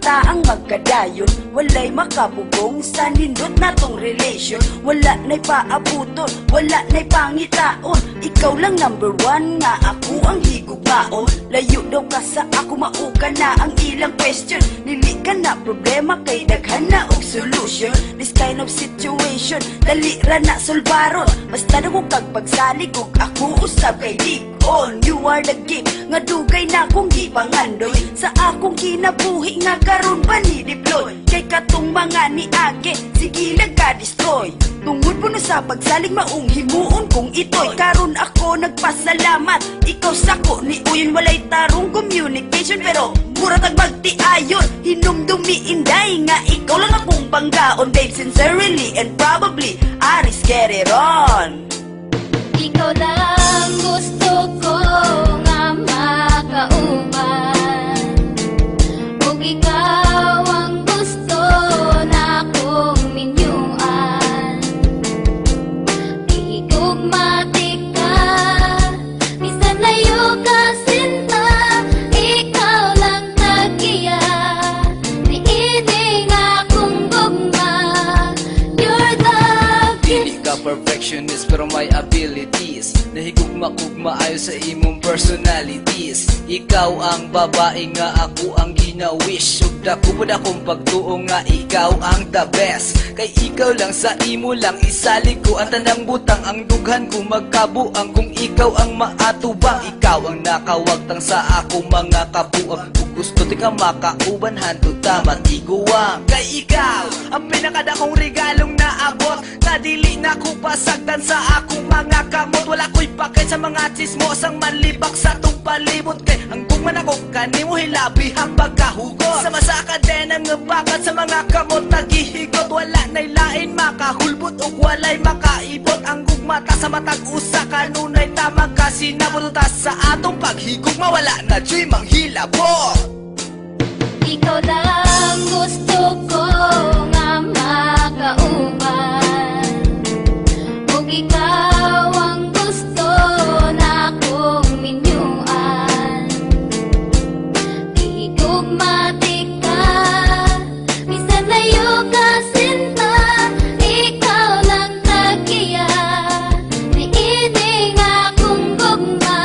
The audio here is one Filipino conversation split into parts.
ta ang magkadayon, walay makabugong sa nindot na tong relation. Wala na'y paabuton, wala na'y pangitaon, ikaw lang number one nga ako ang higugmaon. Layo daw ka sa ako, mauka na ang ilang question. Dili ka na problema kay daghan na og solution. This kind of situation dali ra na solbaron, basta daw kag pagsalig ug ako usab kay dig-on. You are the gift nga dugay na kong gipangandoy sa akong kinabuhi nga karon pa ni deploy. Kay katong mga niage sige nagka-destroy, tungod po na sa pagsalig maong himuon kong itoy. Karon ako nagpasalamat, ikaw sako ni uyon walay tarong communication, pero mura tag magtiayon hinumdumi inday nga ikaw lang akong banggaon. Babe, sincerely and probably Aris, get it on. Ikaw lang gusto ko nga makauban, ug ikaw ang gusto na kong minyuan. Higugmatik ka, bisan layo ka sinta, ikaw lang tagiya, niining akong gugma. You're the Dili ka perfectionist pero may abilities, nahigugma-gugma ayo sa imong personalities. Ikaw ang babae nga ako ang gina-wish, ug dako pod akong pagtuo nga ikaw ang the best. Kay ikaw lang sa imo lang isalig ko ang tanang butang, ang dughan ko magkabuang kung ikaw ang maatubang. Ikaw ang nakawagtang sa ako mga kabuang, ug gusto ti ka makauban hantud tamat iguwang. Kay ikaw ang pinakadakong regalong naabot, na dili na ko pasagdan sa akong mga kamot. Wala ko'y pakay sa mga chismosang manlibak sa tong palibot, kay hanggang man ako kanimo hilabi ang pagkahugot. Sama sa kadena nga bakat sa mga kamot nagihigot, wala na'y lain makahulbot ug walay makaibot. Ang gugmata sa matag usa kanunay tamang kasinabot, ta sa atong paghigugma wala na dyo'y manghilabot. Ikaw lang gusto ko nga makauban, ug ikaw ang gusto na kong minyuan. Higugmatik ka, bisan layo ka sinta, ikaw lang tagiya, niining akong gugma.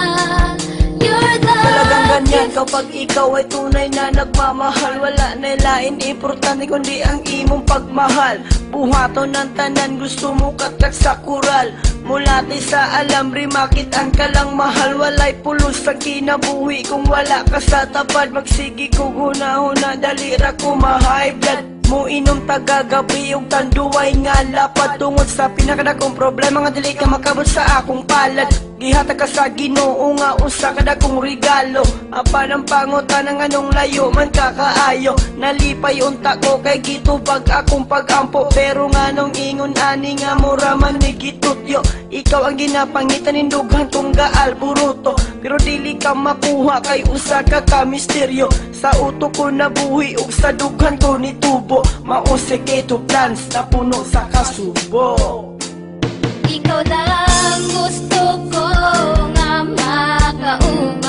You're the Talagang ganyan kapag ikaw ay tunay na nagmamahal, wala na lain importante kundi ang imong pagmahal. Buhaton ng tanan gusto mo katak sa kural, mulati sa alambre makit ang kalang mahal. Walay pulos sa kinabuhi kung wala ka sa tapad, magsigi ko huna-huna dalira ko ma-high blood. Mo inom tagagabi ug tanduay nga lapad, tungod sa pinakadakong problema nga dili ka makabot sa akong palad. Gihatag ka sa Ginoo nga usa ka dakong regalo, apan ang pangutan ng anong layo man kakaayo. Nalipay unta ko kay gitubag akong pagampo, pero nganong ingon ani nga mura man ni gitutyo. Ikaw ang ginapangitan ning dughan tong gaal buruto, pero dili ka makuha kay usa ka misteryo. Sa utok ko nabuhi ug sa dughan ko ni tubo, mausik ito plans na puno sa kasubo. ikaw lang gusto ko nga makauban,